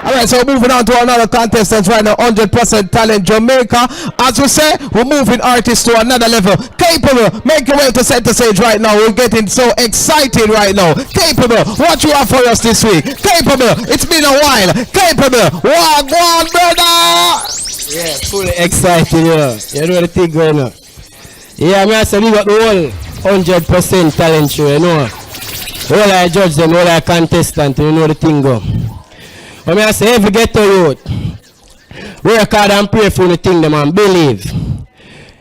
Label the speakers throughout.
Speaker 1: Alright, so moving on to another contestant right now, 100% talent Jamaica. As we say, we're moving artists to another level. Capable, make your way to center stage right now. We're getting so excited right now. Capable, what you have for us this week? Capable, it's been a while. Capable, one, brother!
Speaker 2: Yeah, fully excited, yeah. You know the thing going on. Yeah, I say we got the whole 100% talent show, you know. All I judge them, all I contestant, you know the thing go. But I say every ghetto youth, work hard and pray for the thing, man, believe.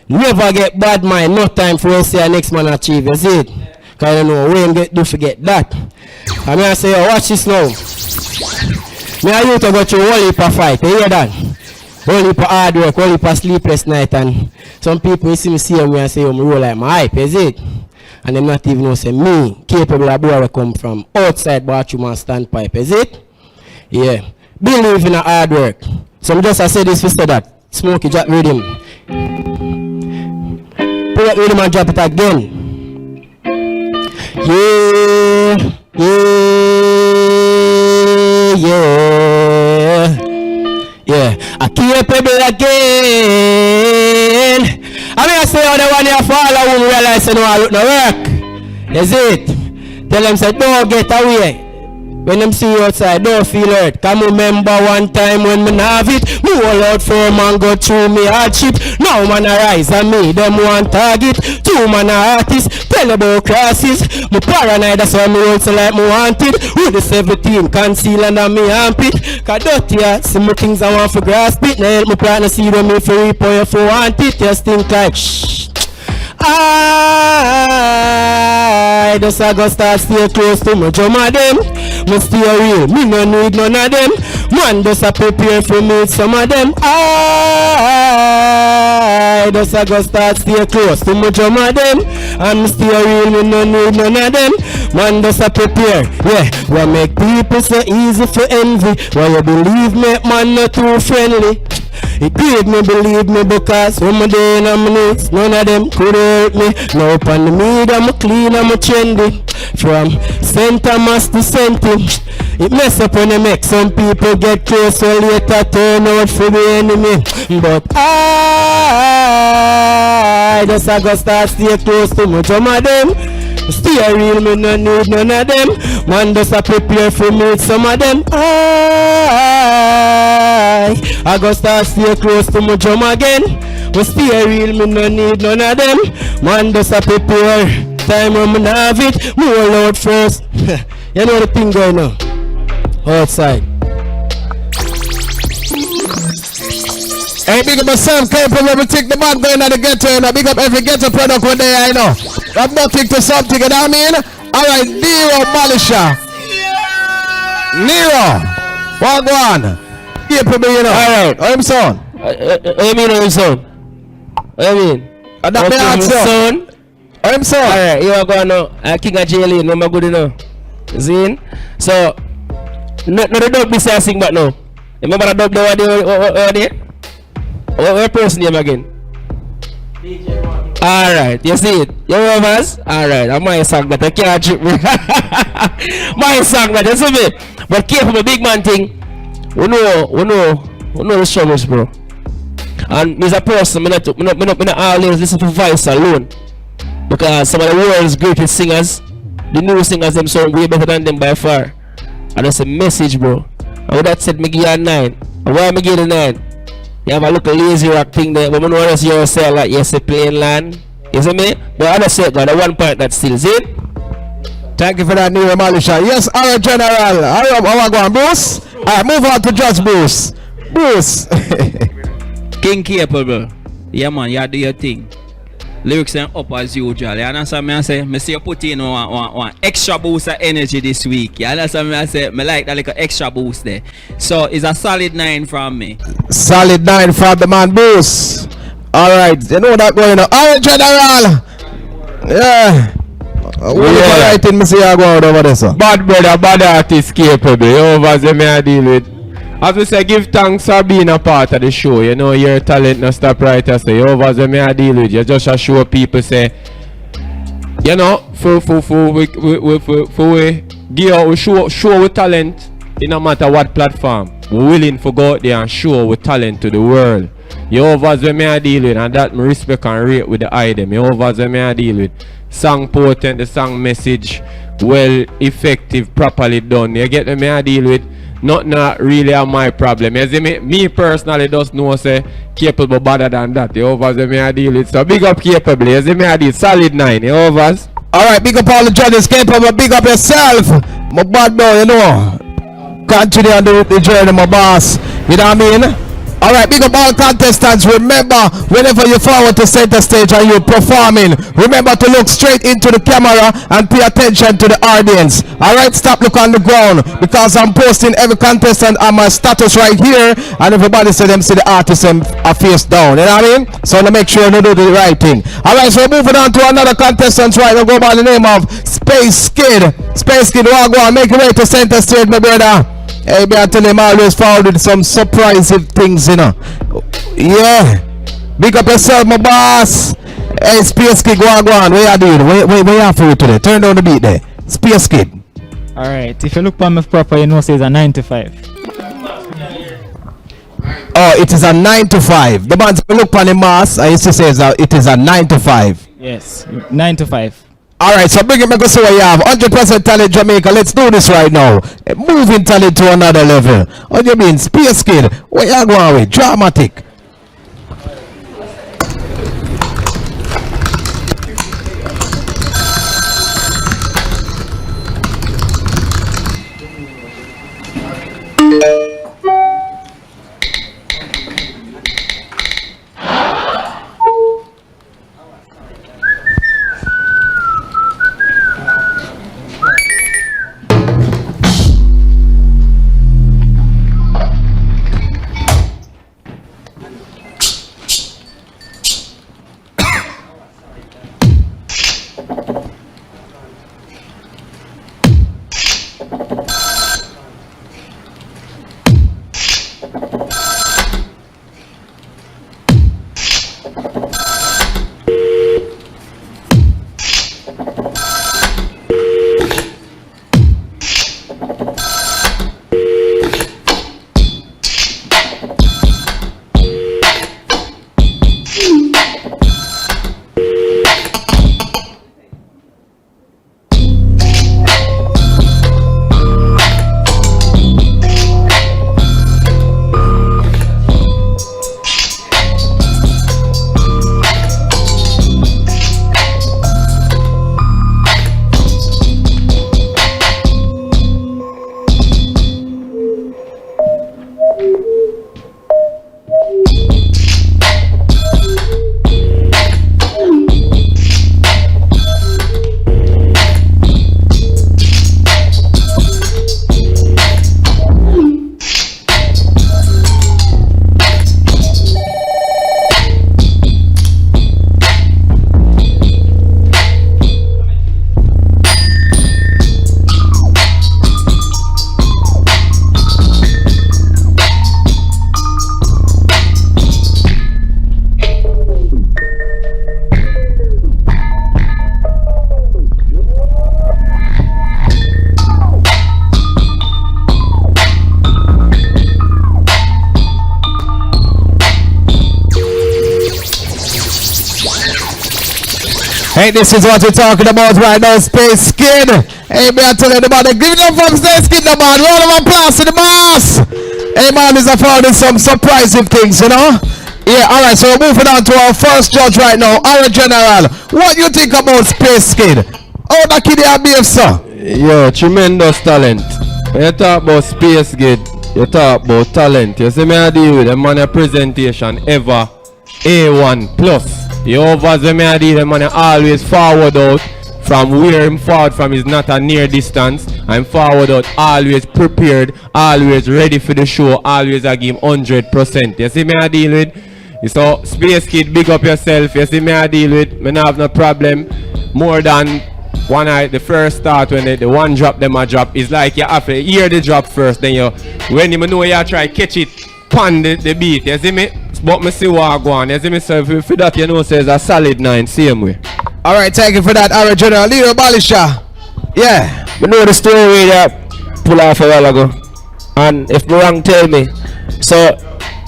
Speaker 2: Never get bad mind, no time for us to see next man achieve, you see it? Because you know, we ain't do forget that. And I say, oh, watch this now. Me and you to go through whole heap of fight, you hear that? Whole heap of hard work, whole heap of sleepless night, and some people you see me and say, oh, me roll like my hype, is it? And them not even know say me, capable of boy come from outside bathroom and standpipe, is it? Yeah. Believe in a hard work. So I'm just I say this for say that. Smokey drop rhythm. Pull up rhythm and drop it again. Yeah, yeah, yeah. Yeah. I capable again. I mean, I say, oh, the one you follow won't realize you know I look no work. Is it? Tell them, say, don't get away. When them see you outside, don't feel hurt. Come remember one time when me have it, me all out for man go through me hardship. Now man arise and me, them one target. Two man a artist, tell about crosses. Me paranoid, that's why me roll so like me wanted. With the 17 conceal under me armpit. Cause dirty, see me things I want for grasp it. Now help me partner see them if you reap or if you want it. Just think like, shh. I just a go start stay close to my drum of them. Me stay real, me no need none of them. Man just a prepare for me some of them. I just a go start stay close to my drum of them. And me stay real, me no need none of them. Man just a prepare, yeah. What make people so easy for envy? Why you believe me, man not too friendly? It did me believe me because when my day and my needs, none of them could hurt me. Now up on the media, I'm clean, I'm trendy. From center mass to center. It mess up when they make some people get close so later turn out for the enemy. But I just a go start stay close to my drum of them. Stay real, me no need none of them. Man just a prepare for me some of them. I go start stay close to my drum again. But stay real, me no need none of them. Man just a prepare. Time when me have it, me all out first. You know the thing going on outside.
Speaker 1: Hey, big up myself, capable of take the band going at the ghetto, and big up every ghetto product one day, I know. I'm not to something, you know what I mean? Alright, Nero Malisha. Nero. One. Capable, you know. Alright, I'm son.
Speaker 2: What you mean, I'm son? What you mean?
Speaker 1: I'm not my son. I'm son.
Speaker 2: Alright, you are going now. King of Cheerleaders, no more good enough. Zin? So, no the dub this I sing back now. Remember the dub there? What person name again? Alright, you see it? You remember us? Alright, I'm my song that I can't trip me. My song that, you see me? But capable big man thing. We know the struggles, bro. And as a person, I not always listen to voice alone. Because some of the world's greatest singers, the new singers, them sound way better than them by far. And that's a message, bro. And with that said, I give you a 9. And why I give you a 9? You have a little lazy rock thing there, but I know what you say, like, yes, a plain land. You see me? But I just said, God, the one part that still is it.
Speaker 1: Thank you for that, Nero Malisha. Yes, our general. How are going, Bruce? Alright, move on to Judge Bruce. Bruce.
Speaker 3: King Capable. Yeah, man, you do your thing. Lyrics are up as usual. You understand me? I say, I see you put in one extra boost of energy this week. You understand me? I say, I like that like an extra boost there. So it's a solid 9 from me.
Speaker 1: Solid 9 from the man Bruce. Alright, you know that going on. Alright, General. Yeah. What you writing, me see you go out over there, sir?
Speaker 4: Bad brother, bad artist, Capable. Over there, me I deal with. As we say, give thanks for being a part of the show. You know, your talent no stop right here. So you over there, me I deal with. You just show people say, you know, for we give out, we show with talent in no matter what platform. we're willing to go out there and show our talent to the world. You overs when me I deal with, and that me respect and rate with the item. You overs when me I deal with. Song potent, the song message, well effective, properly done. You get me I deal with. Not really my problem. You see me personally just know say capable better than that. You overs when me I deal with. So big up capable. You see me I deal solid 9. You overs.
Speaker 1: Alright, big up all the judges, capable, big up yourself. My bad boy, you know. Continue on the journey, my boss. You know what I mean? Alright, big up all contestants. Remember, whenever you forward to center stage and you're performing, remember to look straight into the camera and pay attention to the audience. Alright, stop look on the ground because I'm posting every contestant on my status right here, and everybody see them see the artist and a face down. You know what I mean? So to make sure you do the right thing. Alright, so we're moving on to another contestant right now. Go by the name of Space Kid. Space Kid, go on, make your way to center stage, my brother. Hey, I tell him always forward some surprising things, you know. Yeah. Big up yourself, my boss. Hey, Space Kid, go on. Where you doing? Where you for it today? Turn down the beat there. Space Kid.
Speaker 5: Alright, if you look at me proper, you know say it's a 9 to 5.
Speaker 1: Oh, it is a 9 to 5. The man look on the mass, I used to say it is a 9 to 5.
Speaker 5: Yes, 9 to 5.
Speaker 1: Alright, so bring it back to see what you have. 100% talent Jamaica. Let's do this right now. Moving talent to another level. What do you mean? Space Kid. Where you going with? Dramatic. Hey, this is what we're talking about right now, Space Kid. Hey, me I tell you about it. Give it up from Space Kid, the man. Round of applause to the boss. Hey, man, is affording some surprising things, you know? Yeah, alright, so we're moving on to our first judge right now, our general. What do you think about Space Kid? Oh, that kid here behave, sir.
Speaker 4: Yo, tremendous talent. When you talk about Space Kid, you talk about talent. You see me I deal with them on a presentation ever A1 plus. You overs when me I deal them on always forward out from where him forward from is not a near distance. I'm forward out, always prepared, always ready for the show, always I give 100%. You see me I deal with? So Space Kid, big up yourself. You see me I deal with? Me not have no problem. More than one night, the first start when the one drop them a drop, is like you have to hear the drop first, then you when you know you try catch it pan the beat, you see me? But me see what I go on, you see me? So if for that you know says a solid 9, same way.
Speaker 1: Alright, thank you for that, our general. Leo Balisha. Yeah.
Speaker 2: You know the story that pull off a while ago. And if me wrong, tell me. So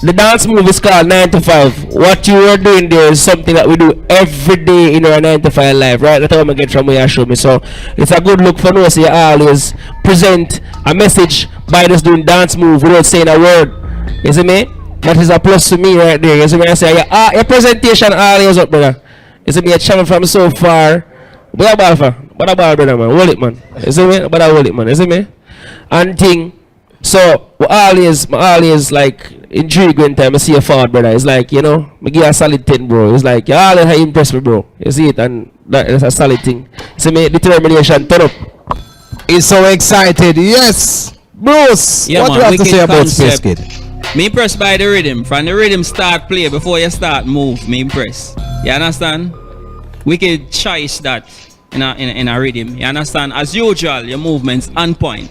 Speaker 2: the dance move is called 9 to 5. What you are doing there is something that we do every day in our 9 to 5 life, right? That's how I get from where you show me. So it's a good look for us. You always present a message by just doing dance move without saying a word. You see me? That is a plus to me right there. You see me? I say, your presentation always up, brother. You see me? You travel from so far. What about brother, man? Hold it, man. You see me? But I hold it, man. You see me? And thing. So we always like intrigued when time I see a forward, brother. It's like, you know, I give you a solid 10, bro. It's like you always impress me, bro. You see it, and that's a solid thing. See me, determination, turn up.
Speaker 1: He's so excited. Yes, Bruce.
Speaker 3: Yeah,
Speaker 1: what
Speaker 3: man,
Speaker 1: do you have to
Speaker 3: wicked
Speaker 1: say about
Speaker 3: concept.
Speaker 1: Space Kid?
Speaker 3: Me impressed by the rhythm. From the rhythm start play before you start move, me impressed. You understand? Wicked choice that in a rhythm. You understand? As usual, your movements on point.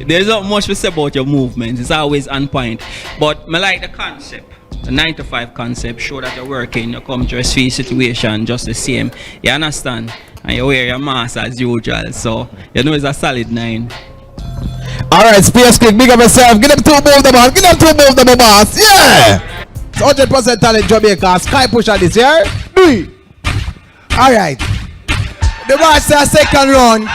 Speaker 3: There's not much to say about your movements. It's always on point. But I like the concept. The 9 to 5 concept. Show that you're working. You come to a sweet situation just the same. You understand? And you wear your mask as usual. So you know it's a solid 9.
Speaker 1: Alright, Space Kid, big up yourself. Give them 2 move the boss. Give them 2 move the boss. Yeah! It's 100% talent Jamaica. Sky pusher this year.
Speaker 6: Alright. The boss says second round.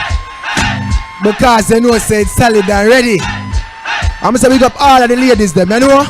Speaker 6: Because they know say it's solid and ready. I'm gonna say we got all of the ladies them, you know?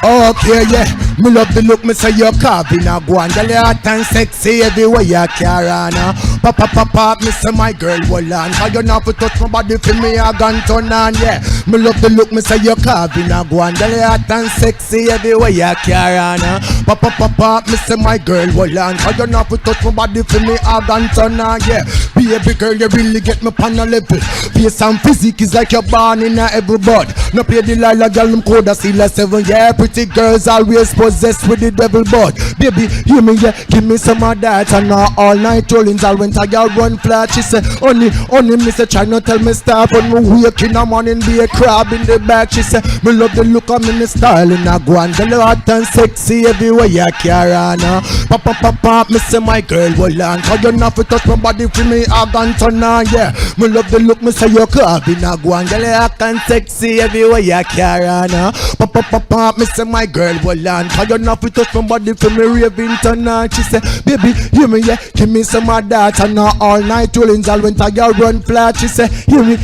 Speaker 6: Okay, yeah. Me love the look, me say you're carving a go and girl hot and sexy everywhere you carry on. Pop, pop, pop, pop, me say my girl, hold on. Cause you not to touch my body for me, I gun turn on, yeah. Me love the look, me say you're carving a go and girl hot and sexy everywhere you carry on. Pop, pop, pop, pop, me say my girl, hold on. Cause you not to touch my body for me, I gun turn on, yeah. Baby girl, you really get me on a level. Face and physique is like you're born in a every bud. No play the Lila girl, them code a seal a 7, yeah. Pretty girls always possessed with the devil, but baby, hear me, yeah, give me some of that. And now all night rollings, I went a girl run flat. She said, honey, me say, try not tell me stop. When me wake in the morning, be a crab in the back. She said, me love the look of me, the style in a go and girl hot and sexy everywhere you carry on. Pop, pop, pop, pop, me say my girl, hold on. Cause you not to touch my body for me, I gun turn on, yeah. Me love the look, me say you're crab in a go and girl hot and sexy everywhere you carry on. Pop, pop, pop, pop, me say my girl, hold on. Cause you not to touch my body for me, raving turn on. She said, baby, hear me, yeah, give me some of that. And now all night rollings, I went a girl run flat. She said, hear me.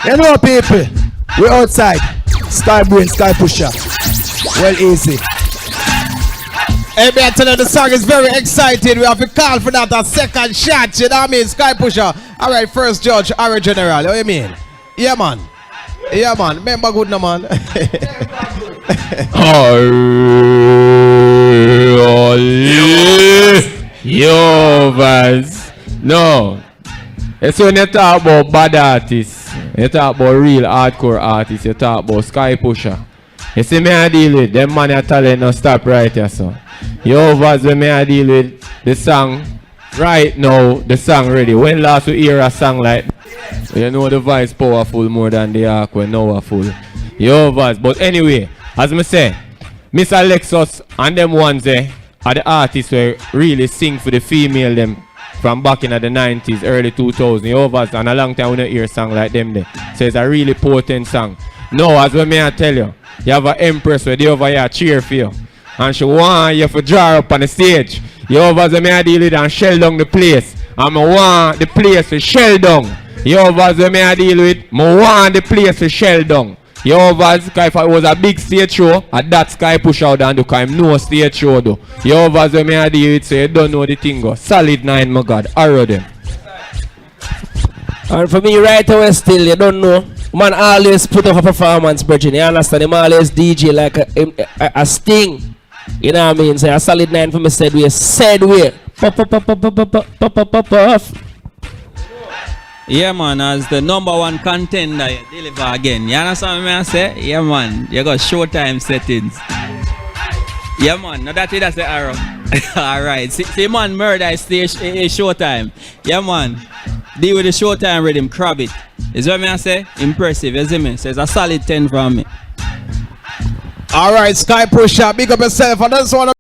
Speaker 6: You know people, we outside. Sky brain, sky pusher. Well easy.
Speaker 1: Hey, me I tell you, the song is very excited. We have to call for that a second shot. You know what I mean? Sky pusher. Alright, first judge, our general. What you mean? Yeah, man. Yeah, man. Remember good, no, man.
Speaker 4: Yo, Vaz. No. It's when you talk about bad artists, you talk about real hardcore artists, you talk about Sky Pusher. You see me I deal with them man your talent no stop right here, so. Yo, Vaz, when me I deal with the song right now, the song ready. When last we hear a song like that, you know the voice powerful more than the arc when now are full. Yo, Vaz, but anyway, as me say, Miss Alexis and them ones there are the artists who really sing for the female them from back in the 90s, early 2000s. Yo, Vaz, and a long time we don't hear a song like them there. So it's a really potent song. Now, as me I tell you, you have an empress where they over here cheer for you. And she want you to draw up on the stage. Yo, Vaz, me I deal with and shell down the place. And I want the place to shell down. Yo, Vaz, me I deal with, I want the place to shell down. Yo, Vaz, if it was a big stage show, at that Sky push out and do, because no stage show though. Yo, Vaz, me I deal with, so you don't know the thing go. Solid 9, my God, arrow them.
Speaker 2: And for me right away still, you don't know. Man always put up a performance, Virgin. You understand? Him always DJ like a sting. You know what I mean? So a solid 9 for me said way. Puff, puff, puff, puff, puff, puff, puff, puff, puff.
Speaker 3: Yeah, man, as the #1 contender, you deliver again. You understand what I say? Yeah, man, you got showtime settings. Yeah, man, now that's the arrow. Alright, see, man, murder is showtime. Yeah, man, deal with the showtime rhythm, crab it. Is what I say? Impressive, you see me? So it's a solid 10 from me.
Speaker 1: Alright, Sky pusher, big up yourself. And that's one.